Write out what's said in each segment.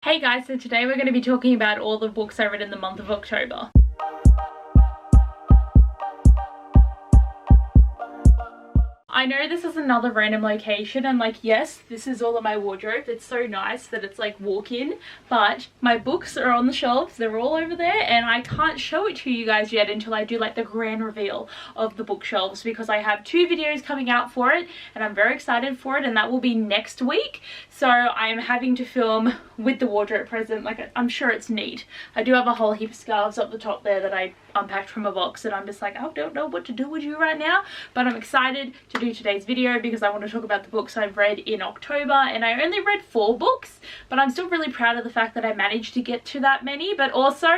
Hey guys, so today we're going to be talking about all the books I read in the month of October. I know this is another random location and like, yes, this is all of my wardrobe. It's so nice that it's like walk-in, but my books are on the shelves. They're all over there and I can't show it to you guys yet until I do like the grand reveal of the bookshelves, because I have 2 videos coming out for it and I'm very excited for it, and that will be next week. So I'm having to film with the wardrobe present. Like, I'm sure it's neat. I do have a whole heap of scarves up the top there that I unpacked from a box and I'm just like, I don't know what to do with you right now, but I'm excited to do today's video because I want to talk about the books I've read in October. And I only read 4 books, but I'm still really proud of the fact that I managed to get to that many. But also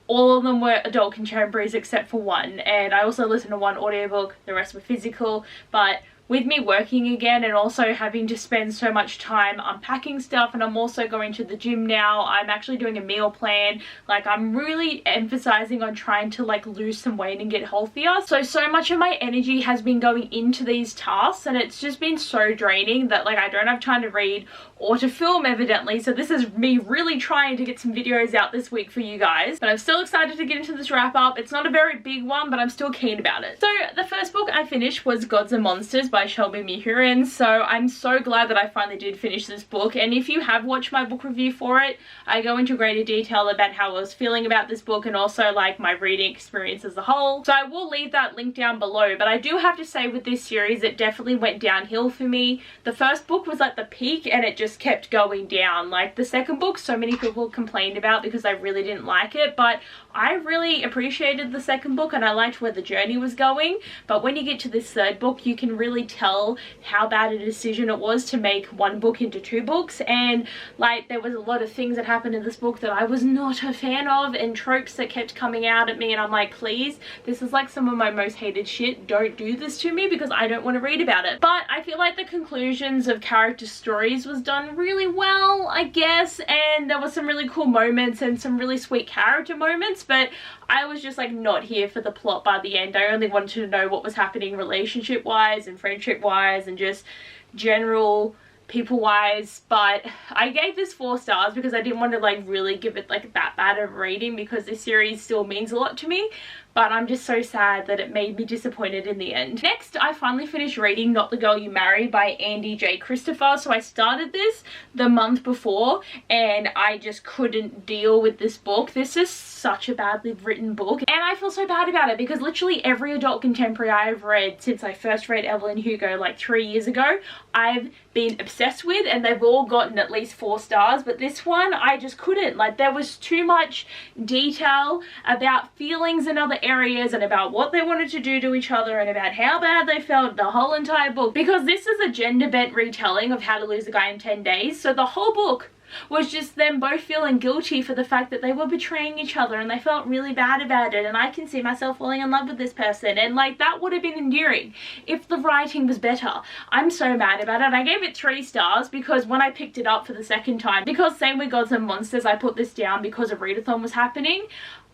all of them were adult contemporaries except for one, and I also listened to 1 audiobook. The rest were physical. But with me working again and also having to spend so much time unpacking stuff, and I'm also going to the gym now, I'm actually doing a meal plan. Like, I'm really emphasizing on trying to like lose some weight and get healthier. So much of my energy has been going into these tasks and it's just been so draining that like I don't have time to read or to film, evidently. So this is me really trying to get some videos out this week for you guys. But I'm still excited to get into this wrap up. It's not a very big one, but I'm still keen about it. So the first book I finished was Gods and Monsters by Shelby Mehurin. So I'm so glad that I finally did finish this book. And if you have watched my book review for it, I go into greater detail about how I was feeling about this book and also like my reading experience as a whole. So I will leave that link down below. But I do have to say, with this series, it definitely went downhill for me. The first book was like the peak and it just kept going down. Like the second book, so many people complained about because I really didn't like it, but I really appreciated the second book and I liked where the journey was going. But when you get to this third book, you can really tell how bad a decision it was to make 1 book into 2 books. And like, there was a lot of things that happened in this book that I was not a fan of, and tropes that kept coming out at me, and I'm like, please, this is like some of my most hated shit. Don't do this to me because I don't want to read about it. But I feel like the conclusions of character stories was done really well, I guess, and there was some really cool moments and some really sweet character moments, but I was just like not here for the plot by the end. I only wanted to know what was happening relationship wise and friendship wise and just general people wise. But I gave this 4 stars because I didn't want to like really give it like that bad of a rating, because this series still means a lot to me. But I'm just so sad that it made me disappointed in the end. Next, I finally finished reading Not the Girl You Marry by Andy J. Christopher. So I started this the month before and I just couldn't deal with this book. This is such a badly written book and I feel so bad about it because literally every adult contemporary I've read since I first read Evelyn Hugo like 3 years ago, I've been obsessed with, and they've all gotten at least 4 stars. But this one, I just couldn't. Like, there was too much detail about feelings in other areas and about what they wanted to do to each other and about how bad they felt the whole entire book, because this is a gender bent retelling of How to Lose a Guy in 10 Days. So the whole book was just them both feeling guilty for the fact that they were betraying each other and they felt really bad about it, and I can see myself falling in love with this person, and like that would have been endearing if the writing was better. I'm so mad about it. I gave it 3 stars because when I picked it up for the second time, because same with Gods and Monsters, I put this down because a readathon was happening.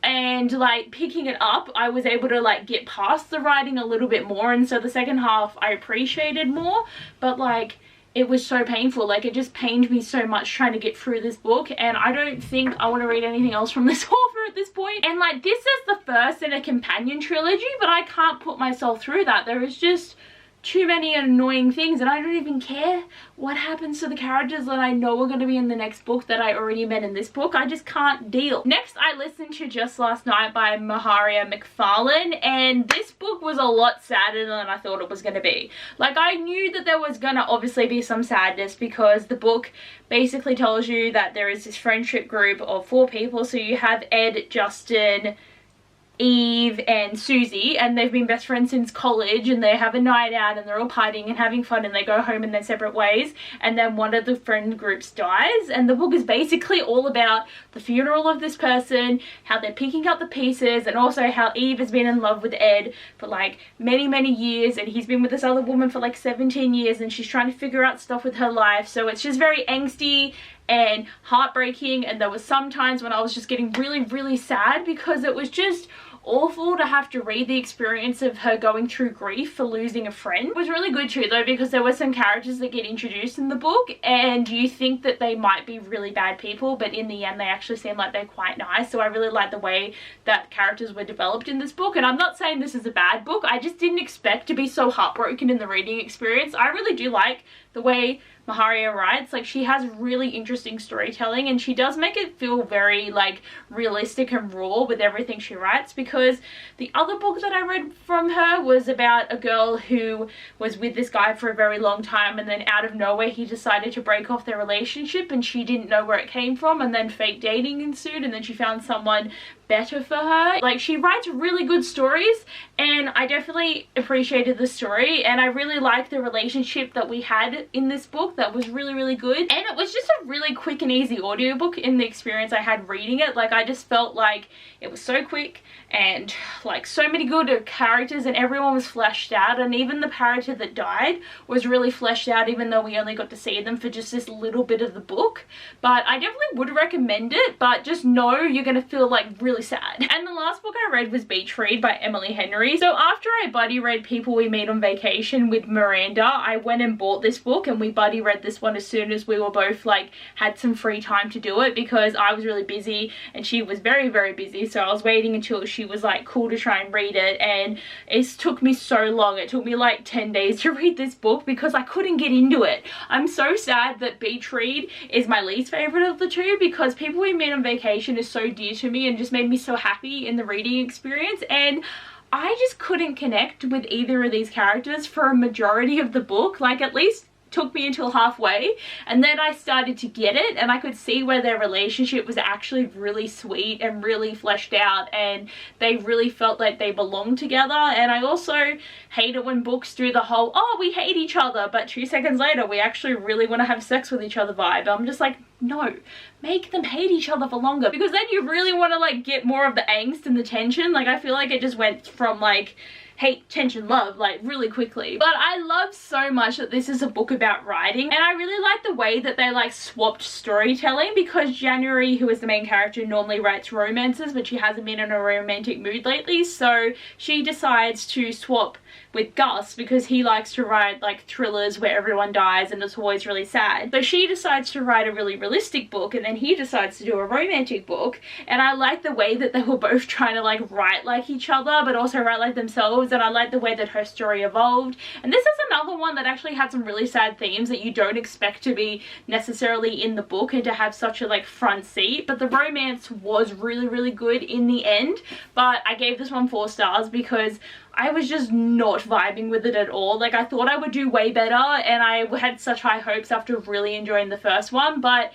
And like picking it up, I was able to like get past the writing a little bit more, and so the second half I appreciated more. But like, it was so painful. Like, it just pained me so much trying to get through this book, and I don't think I want to read anything else from this author at this point. And like, this is the first in a companion trilogy, but I can't put myself through that. There is just too many annoying things, and I don't even care what happens to the characters that I know are going to be in the next book that I already met in this book. I just can't deal. Next, I listened to Just Last Night by Maharia McFarlane, and this book was a lot sadder than I thought it was going to be. Like, I knew that there was going to obviously be some sadness because the book basically tells you that there is this friendship group of 4 people. So you have Ed, Justin, Eve and Susie, and they've been best friends since college, and they have a night out and they're all partying and having fun, and they go home in their separate ways, and then one of the friend groups dies. And the book is basically all about the funeral of this person, how they're picking up the pieces, and also how Eve has been in love with Ed for like many years, and he's been with this other woman for like 17 years, and she's trying to figure out stuff with her life. So it's just very angsty and heartbreaking, and there was some times when I was just getting really sad because it was just awful to have to read the experience of her going through grief for losing a friend. It was really good too though, because there were some characters that get introduced in the book and you think that they might be really bad people, but in the end they actually seem like they're quite nice. So I really like the way that characters were developed in this book, and I'm not saying this is a bad book, I just didn't expect to be so heartbroken in the reading experience. I really do like the way Maharia writes. Like, she has really interesting storytelling and she does make it feel very like realistic and raw with everything she writes, because the other book that I read from her was about a girl who was with this guy for a very long time and then out of nowhere he decided to break off their relationship and she didn't know where it came from, and then fake dating ensued and then she found someone better for her. Like, she writes really good stories and I definitely appreciated the story, and I really liked the relationship that we had in this book. That was really good, and it was just a really quick and easy audiobook in the experience I had reading it. Like, I just felt like it was so quick and like so many good characters and everyone was fleshed out, and even the character that died was really fleshed out even though we only got to see them for just this little bit of the book. But I definitely would recommend it, but just know you're gonna feel like really sad. And the last book I read was Beatrix by Emily Henry. So after I buddy read People We Meet on Vacation with Miranda, I went and bought this book and we buddy read this one as soon as we were both like had some free time to do it, because I was really busy and she was very busy, so I was waiting until she was like cool to try and read it, and it took me so long. It took me like 10 days to read this book because I couldn't get into it. I'm so sad that Beatrix is my least favorite of the two, because People We Meet on Vacation is so dear to me and just made me so happy in the reading experience, and I just couldn't connect with either of these characters for a majority of the book. Like, at least took me until halfway, and then I started to get it and I could see where their relationship was actually really sweet and really fleshed out, and they really felt like they belonged together. And I also hate it when books do the whole, oh, we hate each other, but 2 seconds later we actually really want to have sex with each other vibe. I'm just like, no, make them hate each other for longer, because then you really want to like get more of the angst and the tension. Like, I feel like it just went from like hate, tension, love like really quickly. But I love so much that this is a book about writing, and I really like the way that they like swapped storytelling, because January, who is the main character, normally writes romances, but she hasn't been in a romantic mood lately, so she decides to swap with Gus because he likes to write like thrillers where everyone dies and it's always really sad. So she decides to write a really realistic book, and then he decides to do a romantic book. And I like the way that they were both trying to like write like each other but also write like themselves, and I like the way that her story evolved. And this is another one that actually had some really sad themes that you don't expect to be necessarily in the book and to have such a like front seat, but the romance was really good in the end. But I gave this one 4 stars because I was just not vibing with it at all. Like, I thought I would do way better and I had such high hopes after really enjoying the first one, but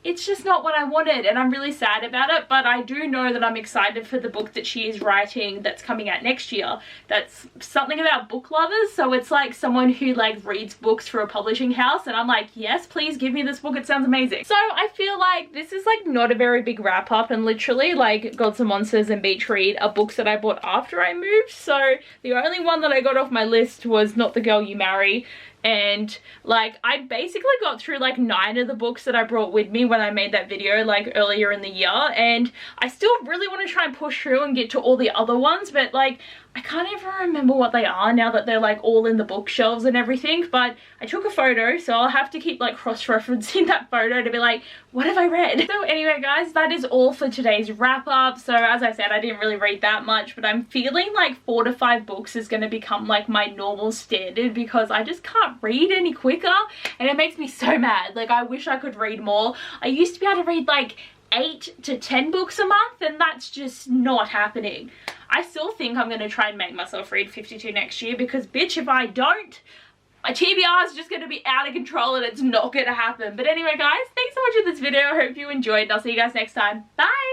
it's just not what I wanted, and I'm really sad about it. But I do know that I'm excited for the book that she is writing that's coming out next year. That's something about book lovers, so it's like someone who like reads books for a publishing house, and I'm like, yes, please give me this book, it sounds amazing. So I feel like this is like not a very big wrap up, and literally like Gods and Monsters and Beatrix are books that I bought after I moved, so the only one that I got off my list was Not the Girl You Marry. And like, I basically got through like 9 of the books that I brought with me when I made that video like earlier in the year, and I still really want to try and push through and get to all the other ones, but like I can't even remember what they are now that they're like all in the bookshelves and everything. But I took a photo, so I'll have to keep like cross-referencing that photo to be like, what have I read? So anyway guys, that is all for today's wrap up. So as I said, I didn't really read that much, but I'm feeling like 4 to 5 books is going to become like my normal standard, because I just can't read any quicker and it makes me so mad. Like, I wish I could read more. I used to be able to read like 8 to 10 books a month, and that's just not happening. I still think I'm going to try and make myself read 52 next year, because bitch, if I don't, my TBR is just going to be out of control and it's not going to happen. But anyway guys, thanks so much for this video. I hope you enjoyed, and I'll see you guys next time. Bye!